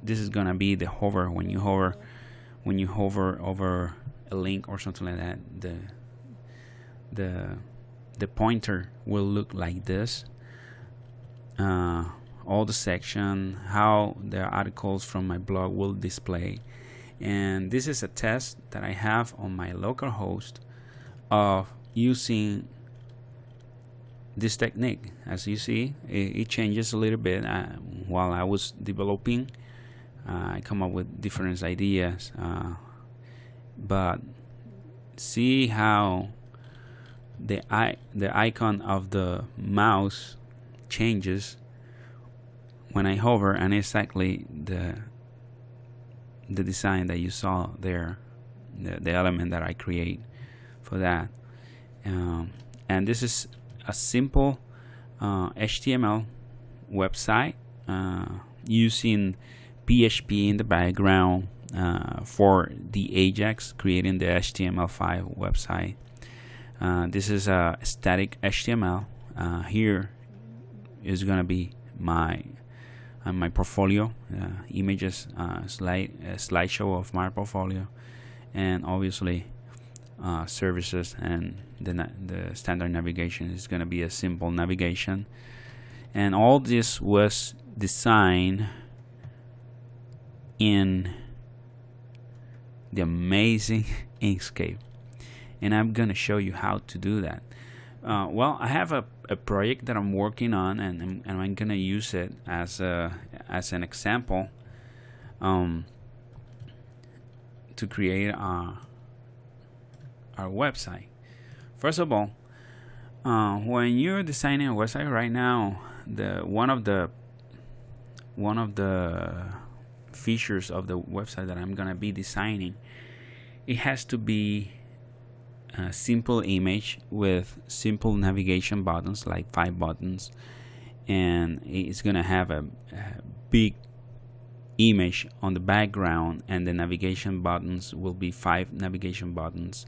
this is gonna be the hover. When you hover over a link or something like that, the the pointer will look like this. All the section, how the articles from my blog will display. And this is a test that I have on my local host of using this technique. As you see, it changes a little bit. While I was developing, I come up with different ideas, but see how the icon of the mouse changes when I hover, and exactly the design that you saw there, the element that I create for that. And this is a simple HTML website using PHP in the background for the Ajax, creating the HTML5 website. This is a static HTML. Here is going to be my portfolio, images, slideshow of my portfolio, and obviously services, and the standard navigation is going to be a simple navigation. And all this was designed in the amazing Inkscape, and I'm going to show you how to do that. Well, I have a project that I'm working on, and I'm gonna use it as an example to create our website. First of all, when you're designing a website right now, one of the features of the website that I'm gonna be designing, it has to be a simple image with simple navigation buttons, like 5 buttons, and it's gonna have a big image on the background, and the navigation buttons will be 5 navigation buttons,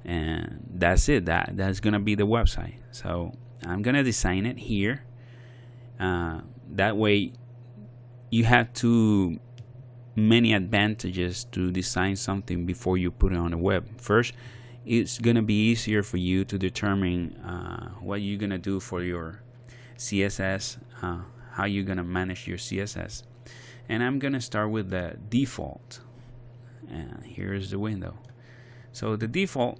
and that's it. That's gonna be the website. So I'm gonna design it here. That way you have too many advantages to design something before you put it on the web. First, it's gonna be easier for you to determine what you're gonna do for your CSS, how you're gonna manage your CSS. And I'm gonna start with the default, and here's the window. So the default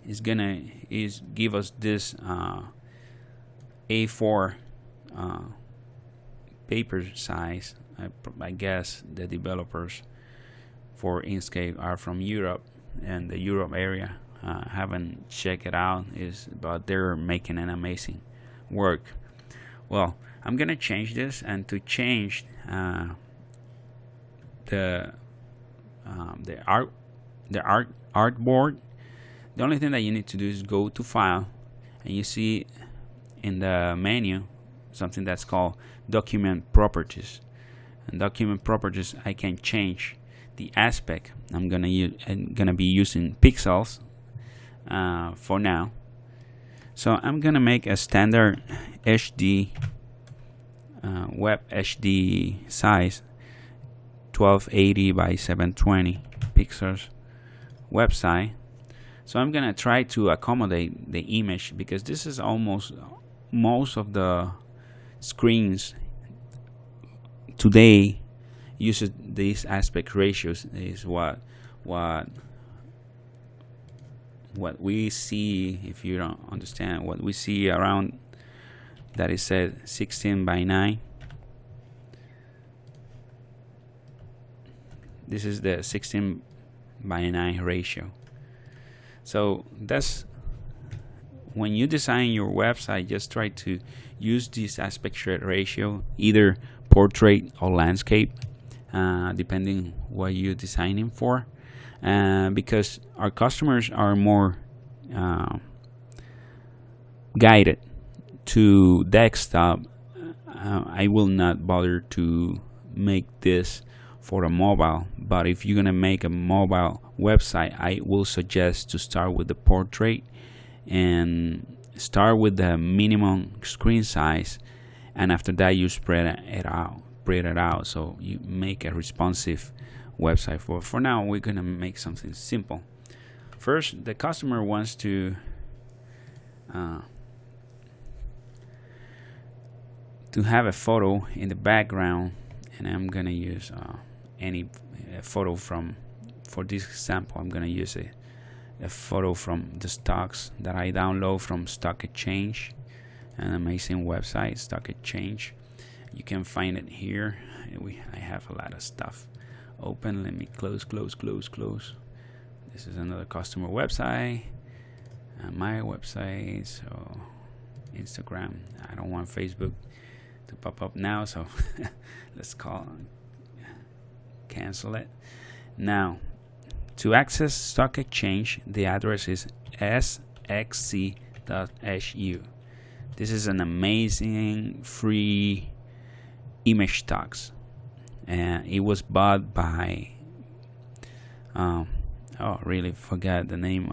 is give us this A4 paper size. I guess the developers for Inkscape are from Europe and the Europe area. Haven't checked it out, but they're making an amazing work. Well, I'm gonna change this, and to change the artboard, the only thing that you need to do is go to File, and you see in the menu something that's called Document Properties. And Document Properties, I can change the aspect. I'm gonna be using pixels for now. So I'm gonna make a standard HD web HD size, 1280 by 720 pixels website. So I'm gonna try to accommodate the image, because this is almost most of the screens today uses these aspect ratios. Is what we see. If you don't understand what we see around, that is said 16 by 9. This is the 16 by 9 ratio. So that's when you design your website, just try to use this aspect ratio, either portrait or landscape, depending what you're designing for, because our customers are more guided to desktop. I will not bother to make this for a mobile, but if you're gonna make a mobile website, I will suggest to start with the portrait and start with the minimum screen size, and after that you spread it out print it out, so you make a responsive website. For now, we're gonna make something simple. First, the customer wants to have a photo in the background, and I'm gonna use any photo from, for this example, I'm gonna use a photo from the stocks that I download from Stock Exchange, an amazing website, Stock Exchange. You can find it here. I have a lot of stuff open. Let me close. This is another customer website, my website. So Instagram, I don't want Facebook to pop up now, so let's cancel it. Now, to access Stock Exchange, the address is sxc.hu. This is an amazing free image stocks, and it was bought by really forgot the name.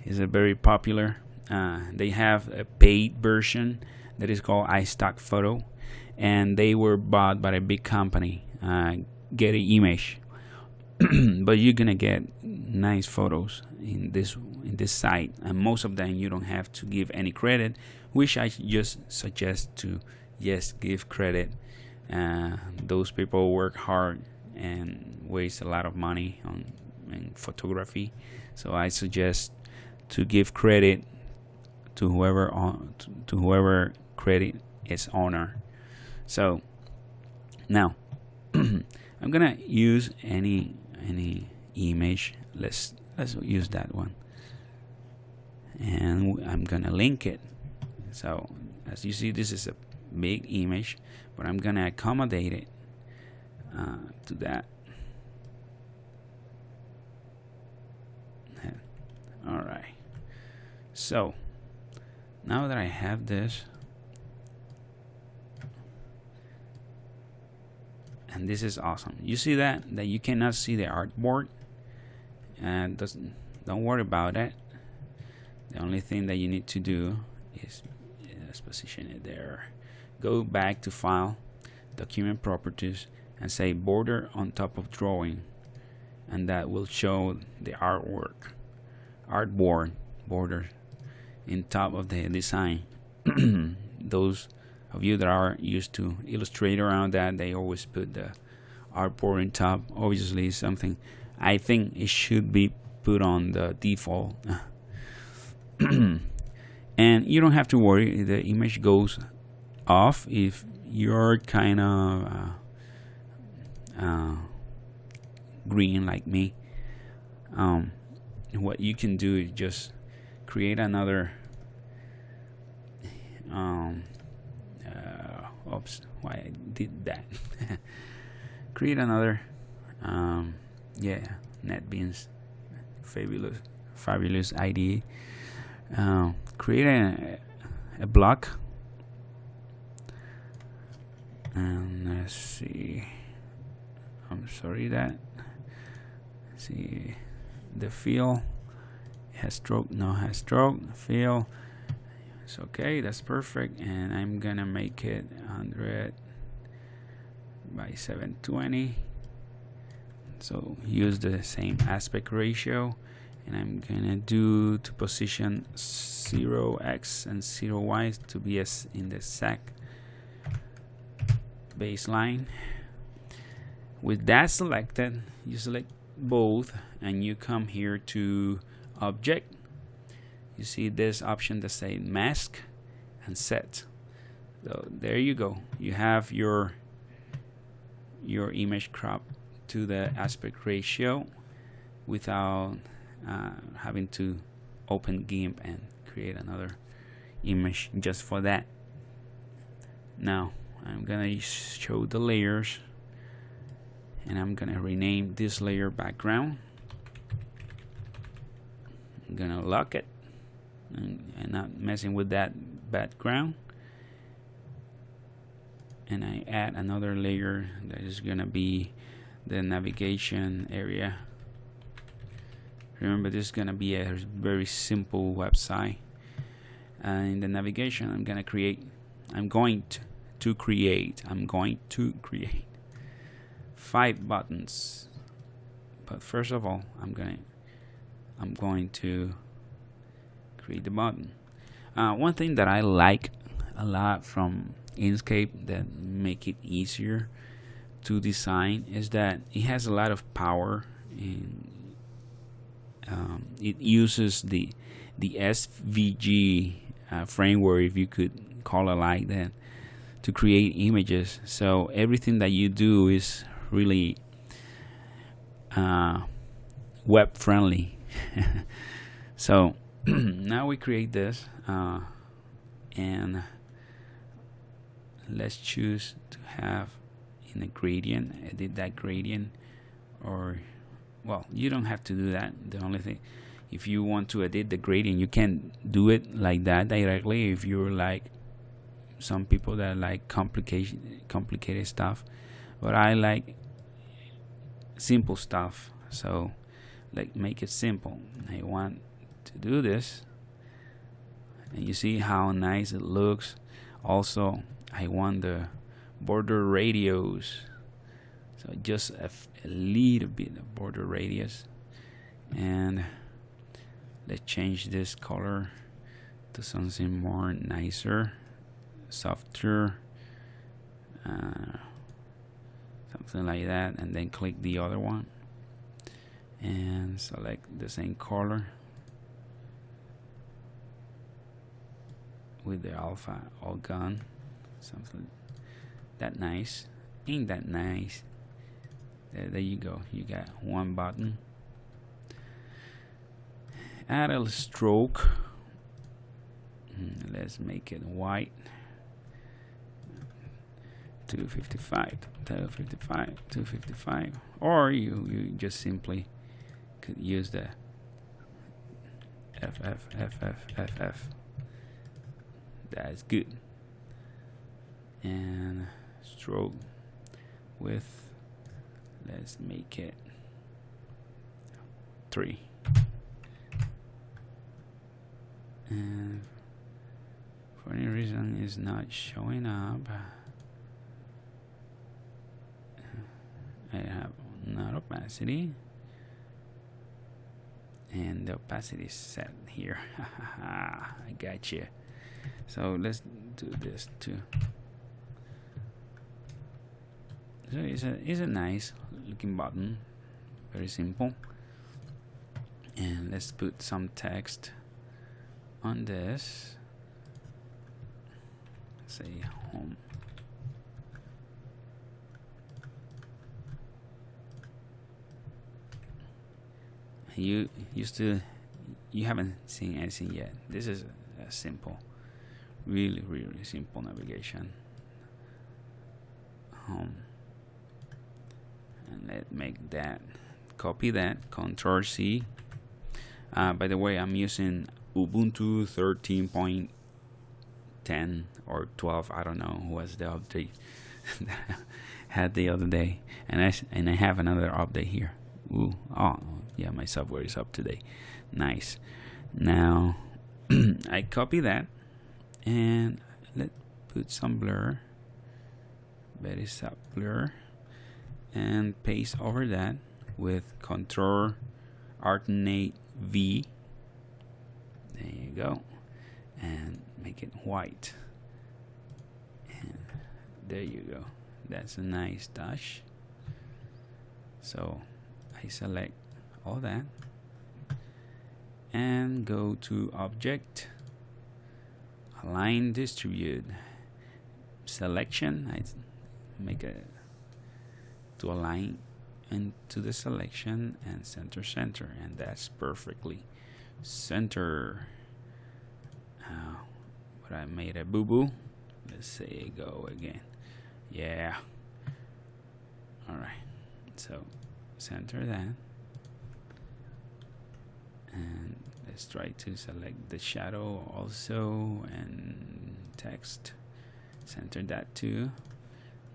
It's a very popular. They have a paid version that is called iStock Photo, and they were bought by a big company, Getty Image. But you're gonna get nice photos in this site, and most of them you don't have to give any credit, which I just suggest to give credit. Those people work hard and waste a lot of money in photography, so I suggest to give credit to whoever credit is honor. So now I'm gonna use any image. Let's use that one, and I'm gonna link it. So as you see, this is a big image, but I'm gonna accommodate it to that. All right, so now that I have this, and this is awesome. You see that you cannot see the artboard, and don't worry about it. The only thing that you need to do is let's position it there. Go back to File, Document Properties, and say Border on top of Drawing, and that will show the artboard border in top of the design. Those of you that are used to Illustrator around that, they always put the artboard in top. Obviously, something I think it should be put on the default. And you don't have to worry, the image goes off if you're kind of green like me. What you can do is just create another oops, why I did that. Create another NetBeans fabulous IDE. Create a block, and let's see, I'm sorry that see the fill has stroke, no has stroke, fill, it's okay, that's perfect. And I'm gonna make it 100 by 720, so use the same aspect ratio, and I'm gonna do to position 0x and 0y to be as in the exact baseline. With that selected, you select both, and you come here to Object. You see this option that say Mask and Set. So there you go. You have your image cropped to the aspect ratio without having to open GIMP and create another image just for that. Now I'm gonna show the layers, and I'm gonna rename this layer background. I'm gonna lock it and not messing with that background, and I add another layer that is gonna be the navigation area. Remember, this is gonna be a very simple website. In the navigation, I'm going to to create 5 buttons. But first of all, I'm going to create the button. One thing that I like a lot from Inkscape that make it easier to design is that it has a lot of power, and it uses the SVG framework, if you could call it like that, to create images. So everything that you do is really web friendly. So now we create this, and let's choose to have in a gradient, edit that gradient, or well, you don't have to do that. The only thing, if you want to edit the gradient, you can do it like that directly. If you're like some people that like complicated stuff, but I like simple stuff, so like make it simple. I want to do this, and you see how nice it looks. Also, I want the border radius, so just a little bit of border radius, and let's change this color to something more nicer, softer, something like that, and then click the other one and select the same color with the alpha all gone. Something that nice. Ain't that nice? There you go. You got one button. Add a stroke. Let's make it white. 255, 255, 255. Or you just simply could use the FF. That's good. And stroke width, let's make it 3. And for any reason it's not showing up. I have not opacity, and the opacity is set here. I got you. So let's do this too. So it's a nice looking button, very simple. And let's put some text on this. Say home. You haven't seen anything yet. This is a simple, really simple navigation. Home. And let's make that, copy that, Control C. By the way, I'm using Ubuntu 13.10 or 12. I don't know what's the update that I had the other day, and I have another update here. Ooh, oh yeah, my software is up to date. Nice. Now I copy that and let's put some blur, very soft blur, and paste over that with Control Alternate V. There you go, and make it white. And there you go. That's a nice dash. So I select all that and go to Object, Align, Distribute, Selection. I make it to align into the selection, and center, and that's perfectly center. But I made a boo-boo. Let's say go again. Yeah. All right. So center that, and let's try to select the shadow also, and text, center that too.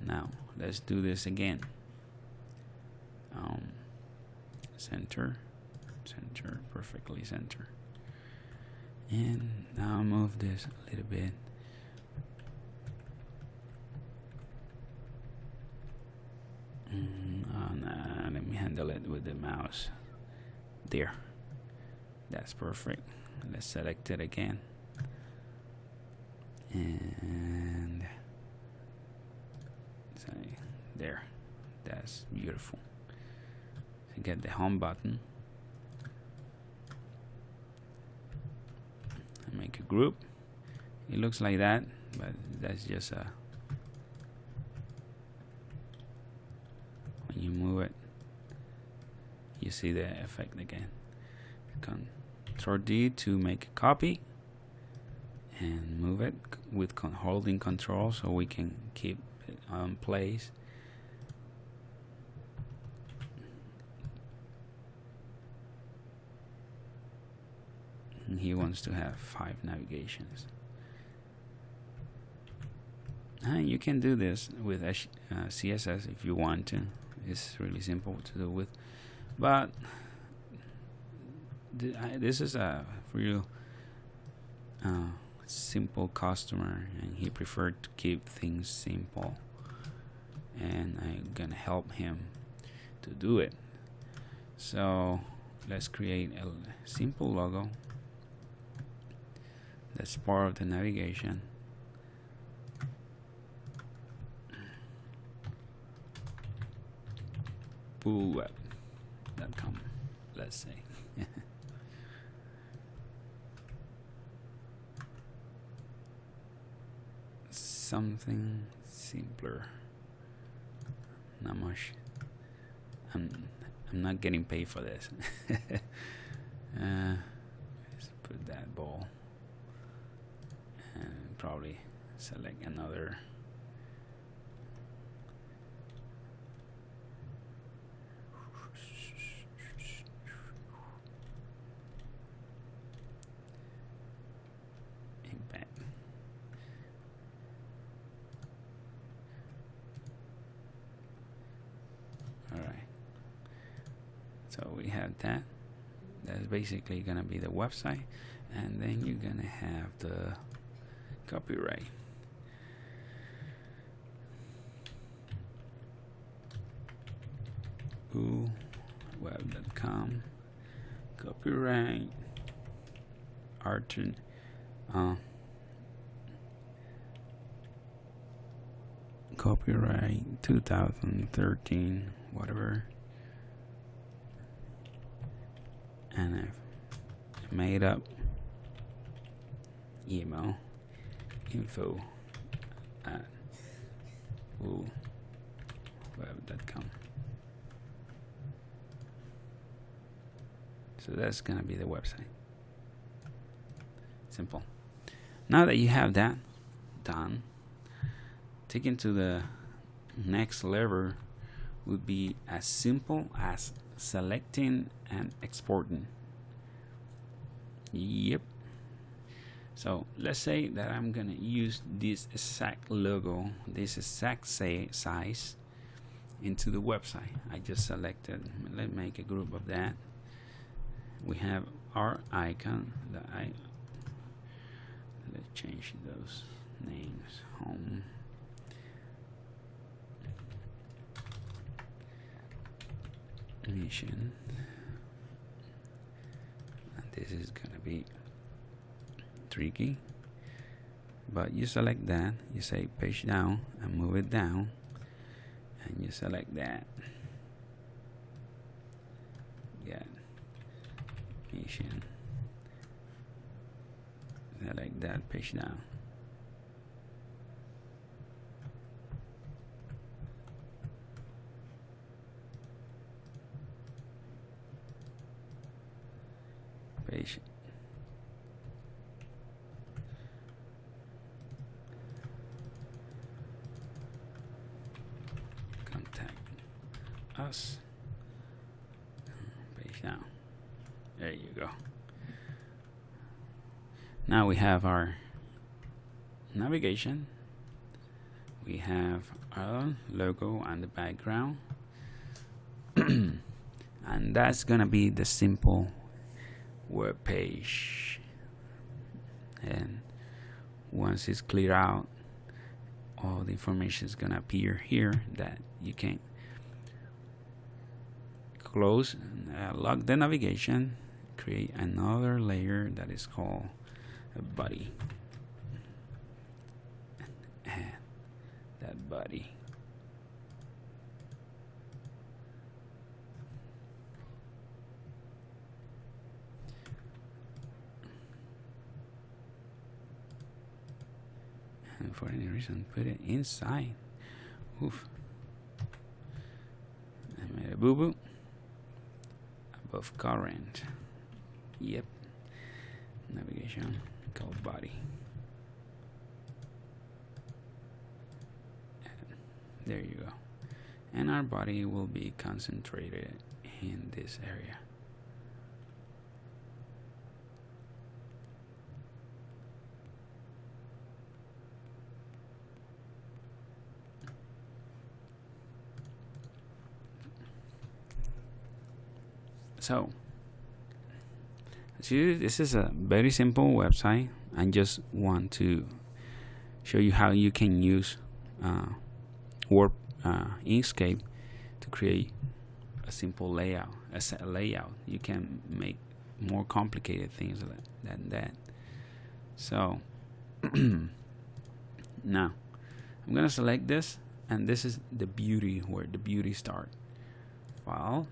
Now let's do this again. Center, perfectly center. And now move this a little bit. Oh, no, let me handle it with the mouse. There, that's perfect. Let's select it again, and so there, that's beautiful. So get the home button, and make a group. It looks like that, but that's just a, when you move it, you see the effect again. Control D to make a copy, and move it with holding Control so we can keep it on place. And he wants to have 5 navigations. And you can do this with CSS if you want to. It's really simple to do with, but this is a real simple customer, and he preferred to keep things simple, and I'm gonna help him to do it. So let's create a simple logo that's part of the navigation. Mrbhakat.com, let's say. Something simpler. Not much. I'm not getting paid for this. Let's put that ball, and probably select another. So we have that. That's basically gonna be the website, and then you're gonna have the copyright. Web.com copyright Arton copyright 2013 whatever, and I've made up email info at web.com. So that's gonna be the website. Simple. Now that you have that done, taking to the next level would be as simple as selecting and exporting. Yep. So let's say that I'm gonna use this exact logo, this exact size into the website. I just selected, let's make a group of that. We have our icon that let's change those names. Home, mission, and this is gonna be tricky, but you select that, you say page down and move it down, and you select that. Yeah, mission, select that, page down. Page. Contact us. Page down. There you go. Now we have our navigation. We have our logo and the background. And that's gonna be the simple web page. And once it's cleared out, all the information is gonna appear here that you can close, lock the navigation, create another layer that is called a body. Add that body. And for any reason, put it inside. Oof. I made a boo-boo. Above current. Yep. Navigation called body. And there you go. And our body will be concentrated in this area. So, see, this is a very simple website. I just want to show you how you can use Inkscape to create a simple layout. You can make more complicated things than that. So now I'm gonna select this, and this is the beauty, where the beauty starts. File.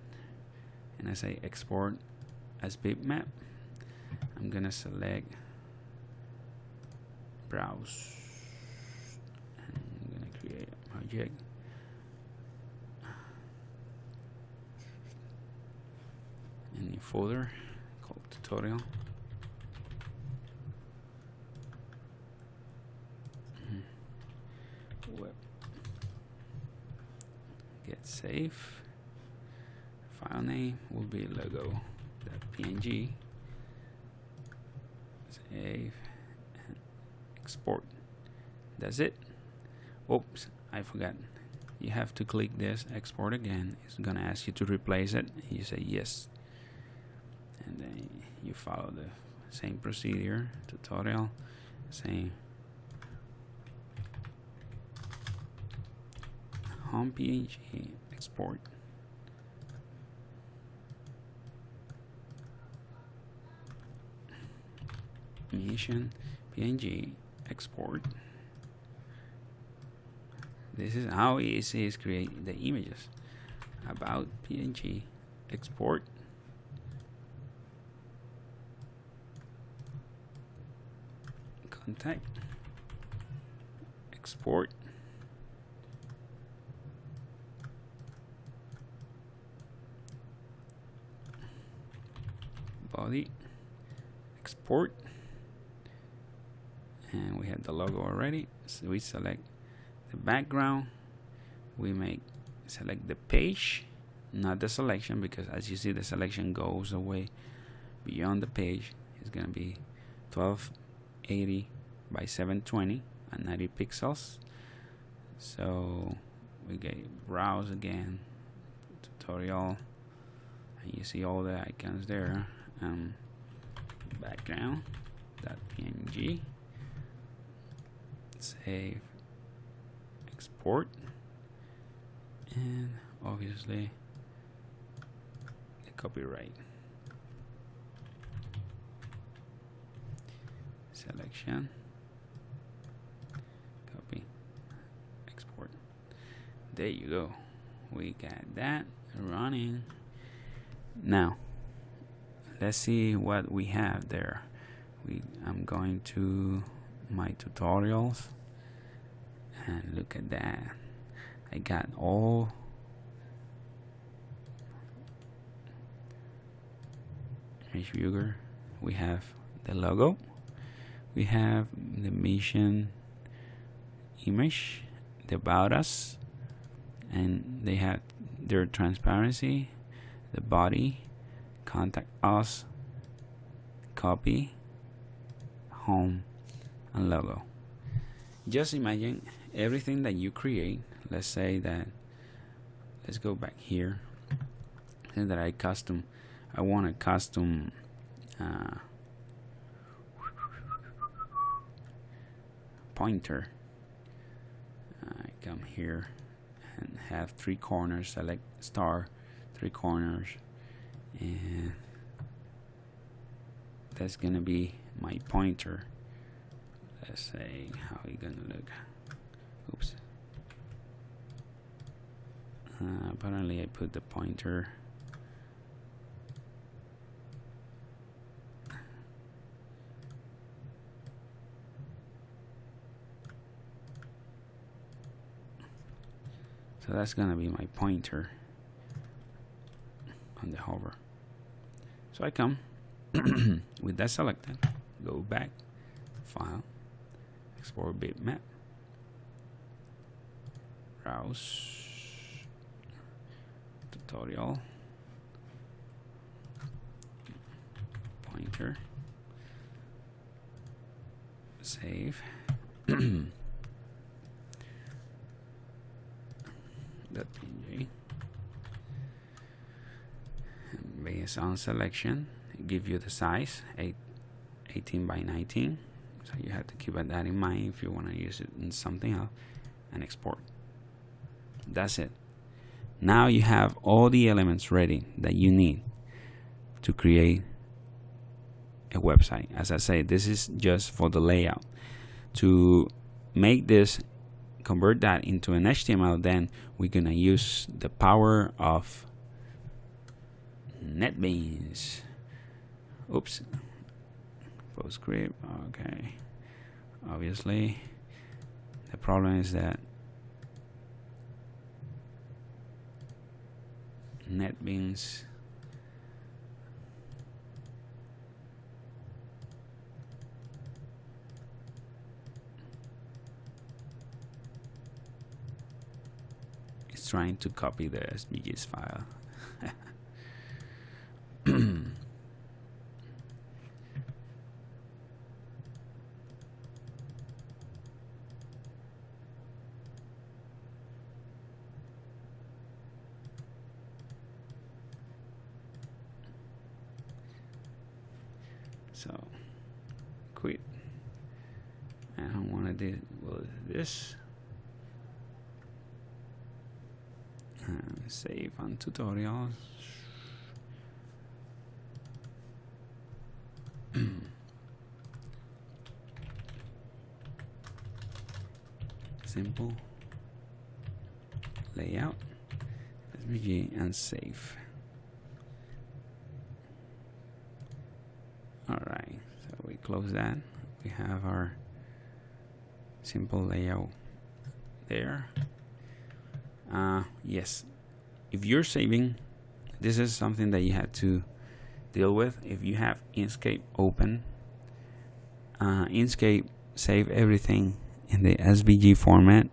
And I say export as bitmap. I'm gonna select browse, and I'm gonna create a project. A new folder called tutorial. Web. Get save. File name will be logo.png. Save and export. That's it. Oops, I forgot. You have to click this, export again. It's gonna ask you to replace it. You say yes, and then you follow the same procedure. Tutorial, same home PNG, export. Mission PNG, export. This is how easy it is create the images. About PNG, export. Contact, export. Body, export. And we have the logo already, so we select the background. We select the page, not the selection, because as you see, the selection goes away beyond the page. It's gonna be 1280 by 720 and 90 pixels. So we get browse again, tutorial, and you see all the icons there. Background.png. Save, export, and obviously the copyright. Selection, copy, export. There you go. We got that running. Now let's see what we have there. I'm going to my tutorials, and look at that. I got all image viewer. We have the logo, we have the mission image, the about us, and they have their transparency, the body, contact us, copy, home, and logo. Just imagine everything that you create. Let's say that, let's go back here, and that I want a custom pointer. I come here and have 3 corners, select star 3 corners, and that's gonna be my pointer. Let's say how it gonna look. Oops. Apparently I put the pointer so that's gonna be my pointer on the hover. So I come with that selected, go back, file, export bitmap, browse, tutorial, pointer, save. .png, based on selection, give you the size 18 by 19, so you have to keep that in mind if you want to use it in something else, and export. That's it. Now you have all the elements ready that you need to create a website. As I say, this is just for the layout. To make this, convert that into an HTML, then we're gonna use the power of NetBeans. Oops, PostScript. Okay, obviously the problem is that NetBeans is trying to copy the SVG's file. So quit. I don't want to do this. Save on tutorials. Simple layout, SVG, and save. Alright, so we close that. We have our simple layout there. Yes, if you're saving, this is something that you have to deal with. If you have Inkscape open, Inkscape save everything in the SVG format.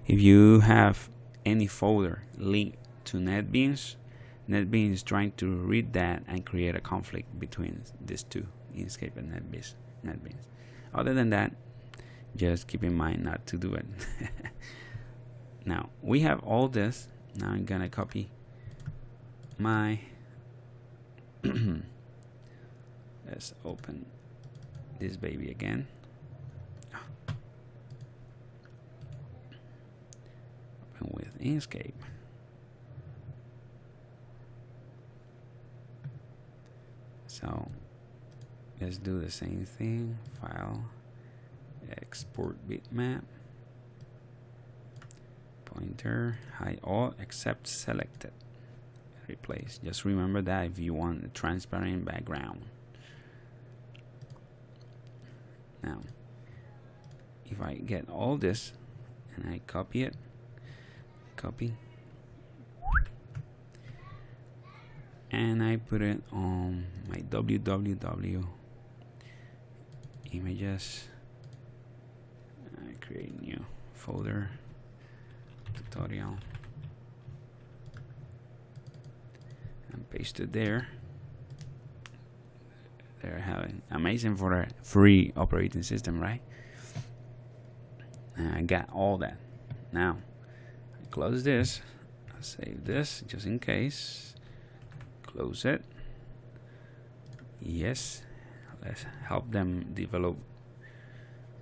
If you have any folder linked to NetBeans, NetBeans is trying to read that and create a conflict between these two, Inkscape and NetBeans. Other than that, just keep in mind not to do it. Now we have all this. Now I'm gonna copy my let's open this baby again. Open with Inkscape. So let's do the same thing. File, export bitmap, pointer, hide all except selected, replace. Just remember that if you want a transparent background. Now if I get all this and I copy it, copy, and I put it on my www images, I create a new folder, tutorial, and paste it there. They're having amazing for a free operating system, right? And I got all that. Now I close this, I'll save this just in case, close it. Yes, let's help them develop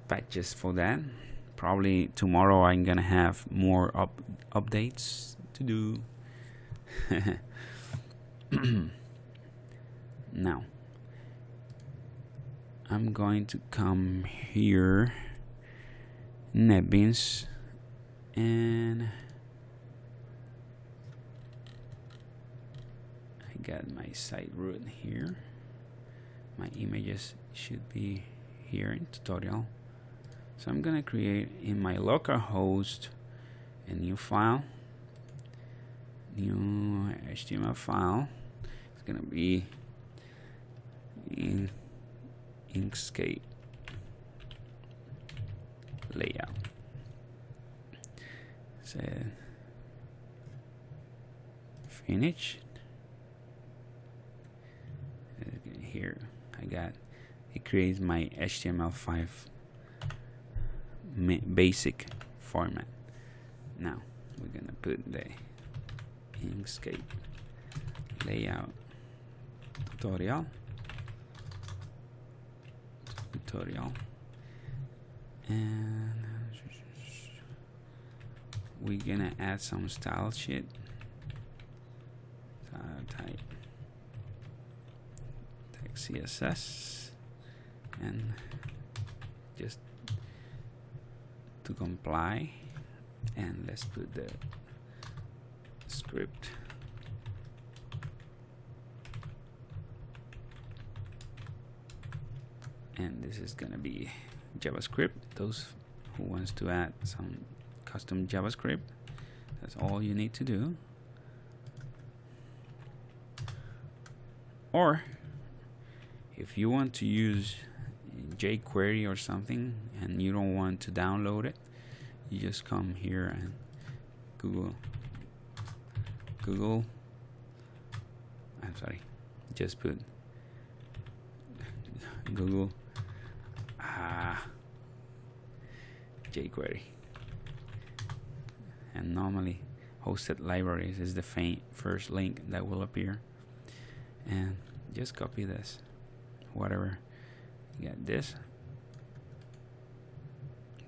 patches for that. Probably tomorrow I'm gonna have more updates to do. Now I'm going to come here, NetBeans, and I got my site root here. My images should be here in tutorial. So I'm gonna create in my local host a new file, new HTML file. It's gonna be in Inkscape layout. So finish. Here I got it creates my HTML5 basic format. Now we're gonna put the Inkscape layout tutorial, and we're gonna add some style sheet. Type text CSS, and just to comply, and let's put the script. And this is gonna be JavaScript. Those who wants to add some custom JavaScript, that's all you need to do. Or if you want to use jQuery or something and you don't want to download it, you just come here and just put Google jQuery, and normally hosted libraries is the first link that will appear, and just copy this, whatever you got. This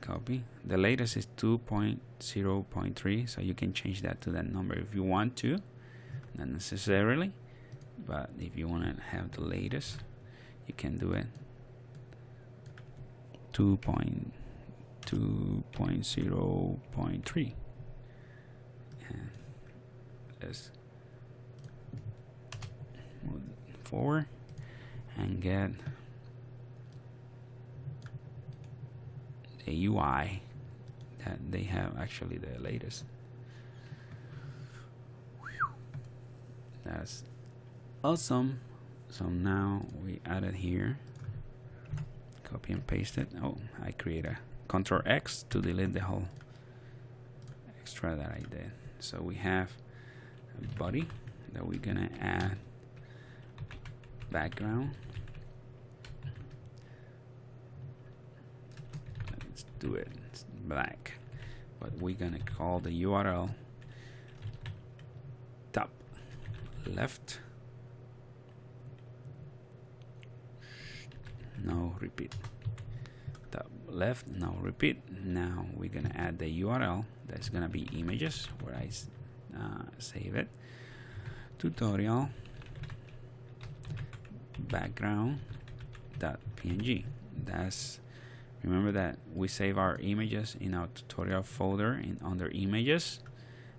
copy, the latest is 2.0.3, so you can change that to that number if you want to, not necessarily, but if you want to have the latest, you can do it 2.0.3, and let's move forward and get the UI that they have, actually the latest. That's awesome. So now we added here, copy and paste it. Oh, I create a Ctrl X to delete the whole extra that I did. So we have a body that we're gonna add background. Let's do it, it's black, but we're gonna call the URL top left, no repeat, top left, no repeat. Now we're gonna add the URL that's gonna be images, where I save it, tutorial background.png. That's, remember that we save our images in our tutorial folder under images,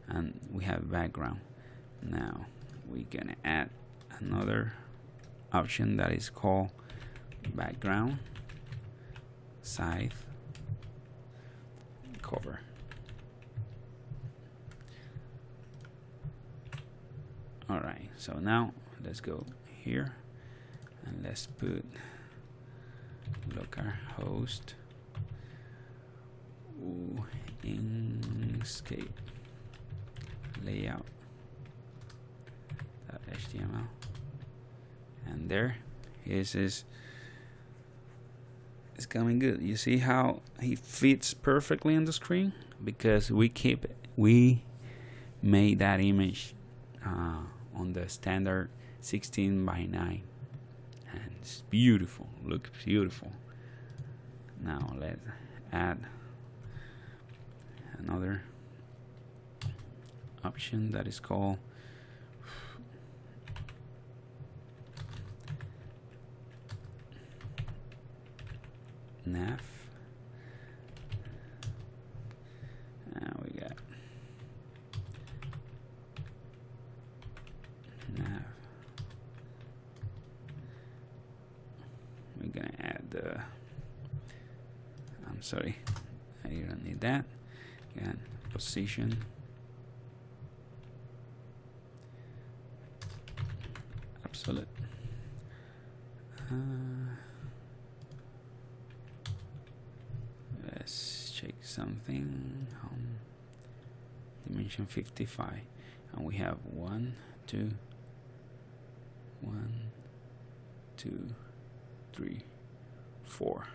and we have background. Now we're gonna add another option that is called background side cover. All right, so now let's go here and let's put localhost Inkscape layout .html, and there is it's coming good. You see how he fits perfectly on the screen, because we made that image on the standard 16:9, and it's beautiful, looks beautiful. Now let's add another option that is called nav. We got nav. We're gonna add the, I'm sorry, you don't need that. Again, position, absolute. Let's check something. Dimension 55, and we have 1, 2, 1, 2, 3, 4.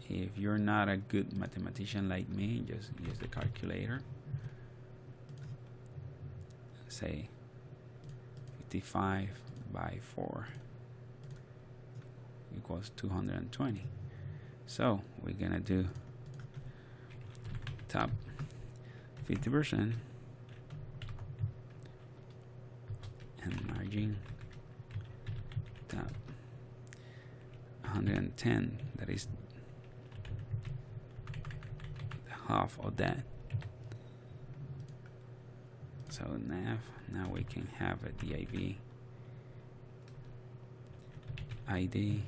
If you're not a good mathematician like me, just use the calculator. Say 55 by 4 equals 220. So we're gonna do top 50% and margin top 110, that is half of that. So nav, now we can have a div id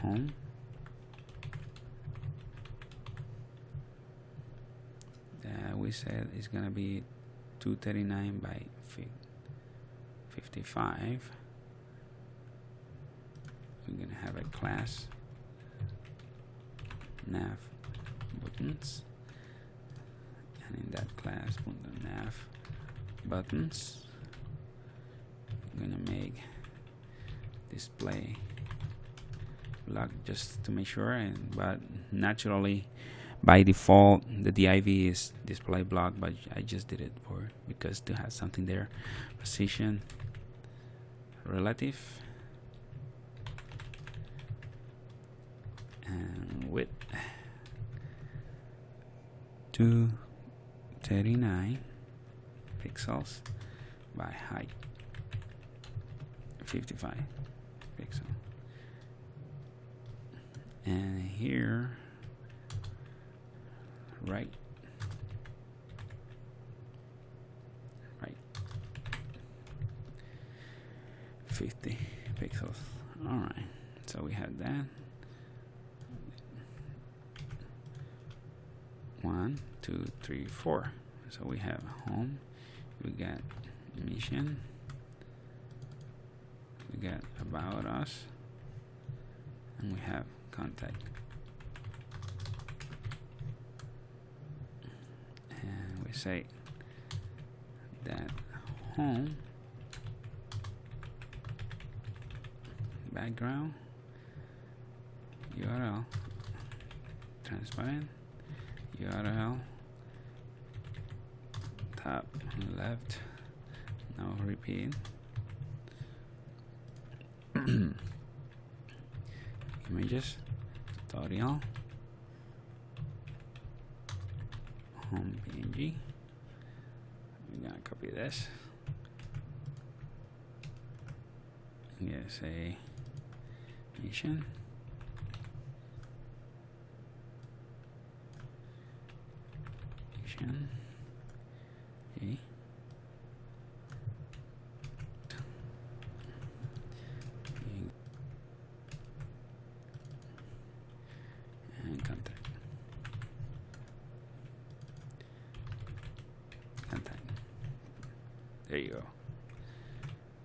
home, that we said is gonna be 239 by 55. We're gonna have a class nav buttons, and in that class put the nav buttons. I'm gonna make display block just to make sure, but naturally by default the div is display block, but I just did it because to have something there. Position, relative, and width 239 pixels by height 55 pixels. And here, right 50 pixels. All right, so we have that. 1, 2, 3, 4. So we have home, we got mission, we got about us, and we have contact. And we say that home background URL transparent, URL top left, now repeat. Images tutorial home png. We're gonna copy this. Yes, a mission. Okay. And contact. There you go.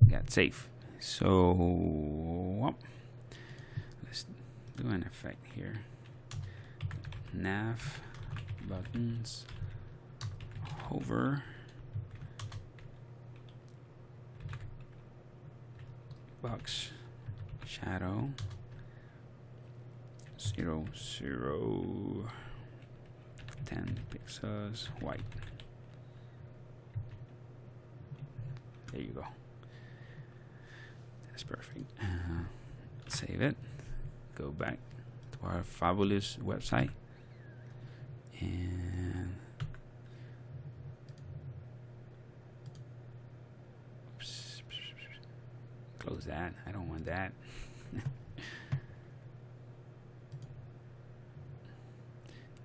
Got save. So let's do an effect here. Nav buttons, hover, box shadow 0, 0, 10 pixels white. There you go. That's perfect. Save it. Go back to our fabulous website and close that. I don't want that.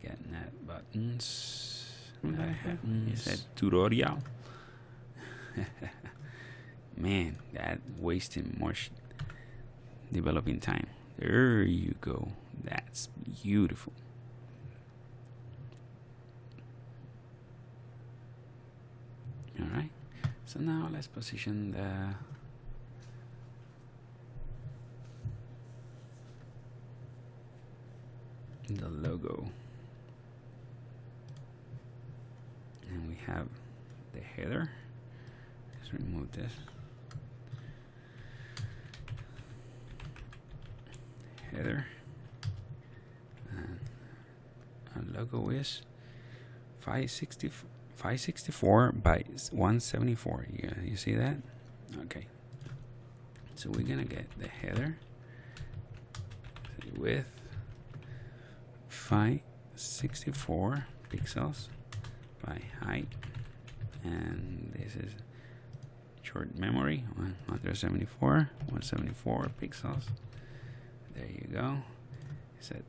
Getting at buttons. It said tutorial. Man, that wasting much developing time. There you go. That's beautiful. All right. So now let's position the logo. And we have the header. Let's remove this. Header. And our logo is 564 by 174. You see that? Okay. So we're gonna get the header with 564 pixels by height, and this is short memory 174 pixels. There you go. Set.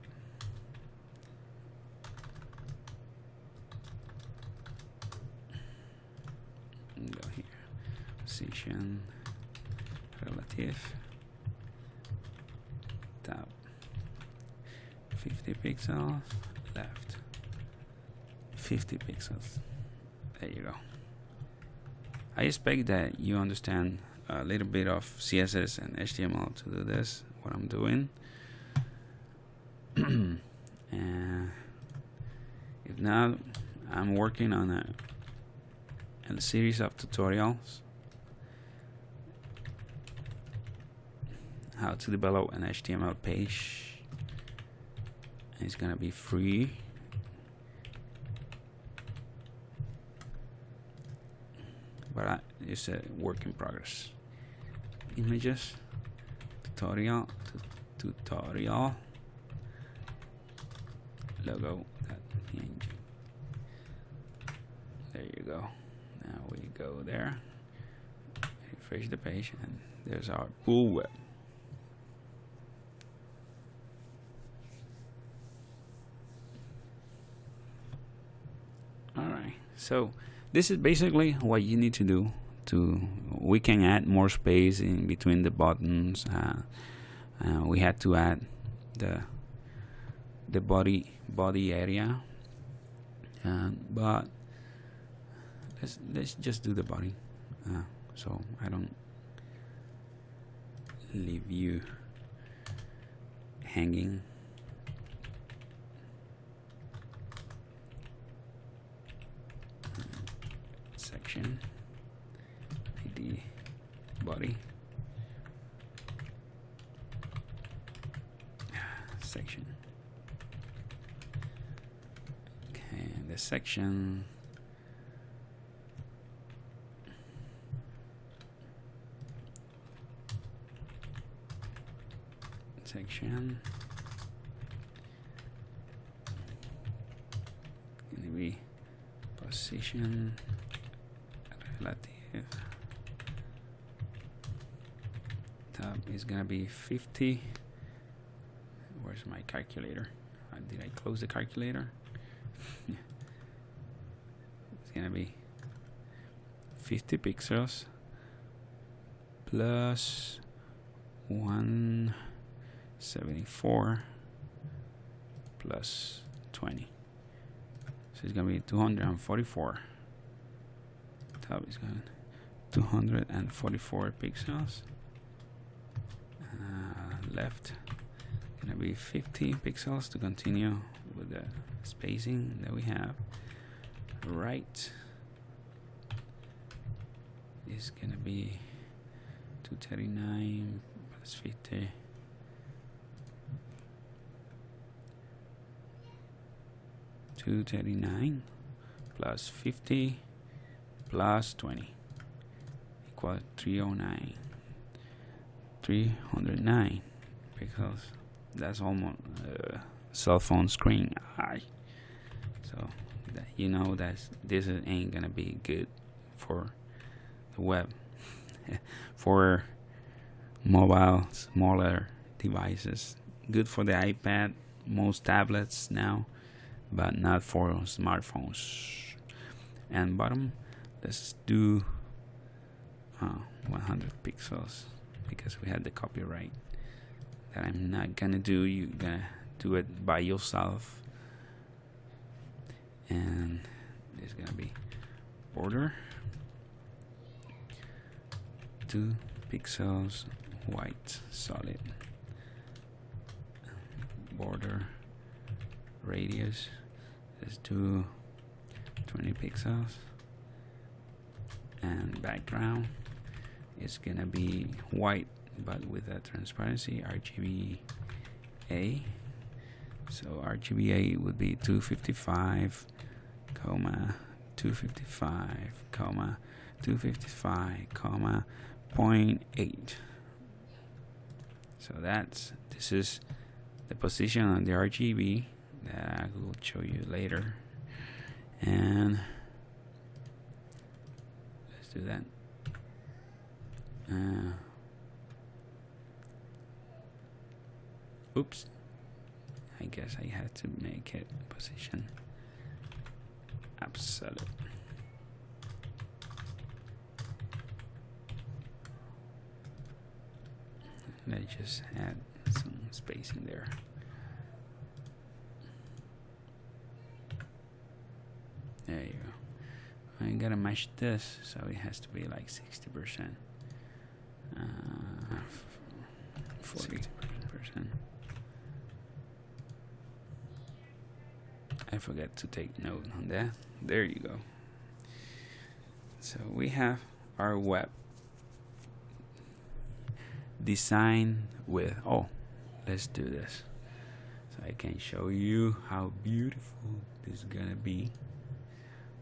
Go here. Position. Relative. Top. 50 pixels. Left. 50 pixels. There you go. I expect that you understand a little bit of CSS and HTML to do this, what I'm doing. If not, I'm working on a series of tutorials how to develop an HTML page. It's gonna be free. But it's a work in progress. Images, tutorial, logo.png. There you go. Now we go there, refresh the page, and there's our full web. All right, so this is basically what you need to do. We can add more space in between the buttons. We had to add the body area, but let's just do the body, so I don't leave you hanging. Section ID body section. Okay, the section gonna be position relative. Tab is gonna be 50. Where's my calculator? Did I close the calculator? It's gonna be 50 pixels plus 174 plus 20. So it's gonna be 244. Top is going 244 pixels. Left gonna be 50 pixels to continue with the spacing that we have. Right is gonna be 239 plus 50. 239 plus 50 plus 20 equal 309. 309 because that's almost a cell phone screen. So that you know that this ain't gonna be good for the web. For mobile, smaller devices. Good for the iPad, most tablets now, but not for smartphones. And bottom, let's do 100 pixels because we had the copyright. That I'm not gonna do. You're gonna do it by yourself. And there's gonna be border 2 pixels white solid, border radius, let's do 20 pixels, and background is gonna be white but with a transparency RGBA. So RGBA would be 255, 255, 255, 0.8. So this is the position on the RGB that I will show you later. And let's do that. Oops, I guess I had to make it position absolute. Let's just add some space in there. There you go. I'm gonna mesh this so it has to be like 60%. 40%. I forgot to take note on that. There you go. So we have our web design with, let's do this so I can show you how beautiful this is gonna be.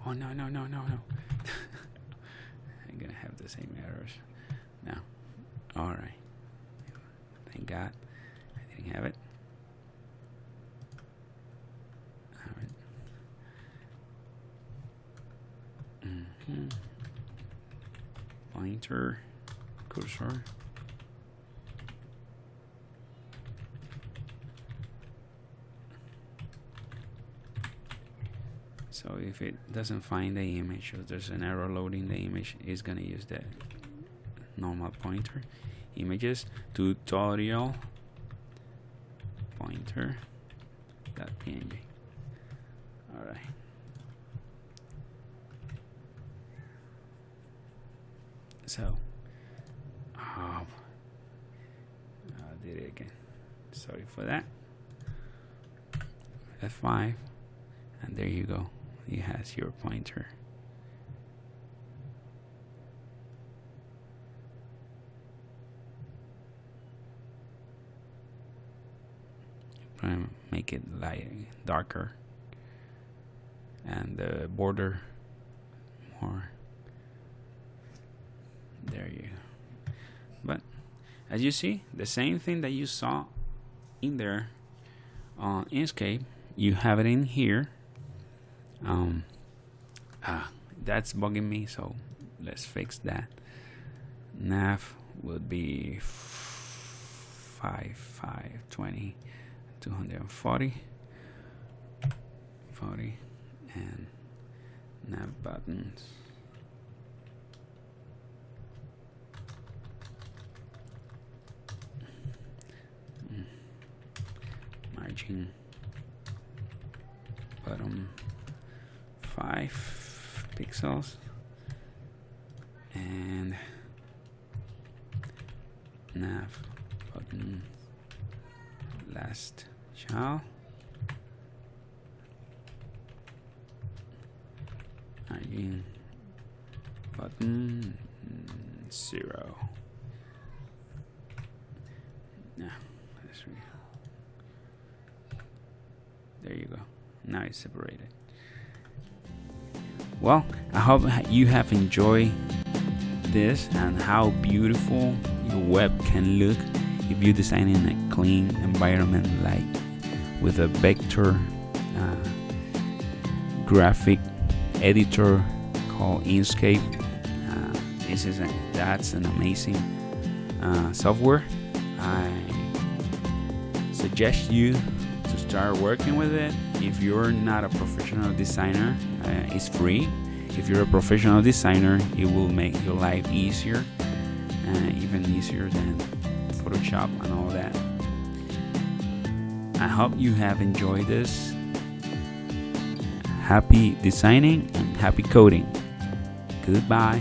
Oh no I'm gonna have the same errors now. Alright, thank God I didn't have it. Alright. Pointer, cursor. So if it doesn't find the image, or there's an error loading the image, it's gonna use the normal pointer. Images, tutorial, pointer, .png. Alright. So, I did it again. Sorry for that. F5, and there you go. It has your pointer. Make it light, darker, and the border more. There you go. But as you see, the same thing that you saw in there on Inkscape, you have it in here. That's bugging me, so let's fix that. Nav would be 520 240 40, and nav buttons margin bottom 5 pixels, and nav button last child, margin button 0. Now let's read. There you go. Now it's separated. Well, I hope you have enjoyed this and how beautiful your web can look if you design in a clean environment, like with a vector graphic editor called Inkscape. That's an amazing software. I suggest you to start working with it. If you're not a professional designer, it's free. If you're a professional designer, it will make your life easier, even easier than Photoshop and all that. I hope you have enjoyed this. Happy designing and happy coding. Goodbye.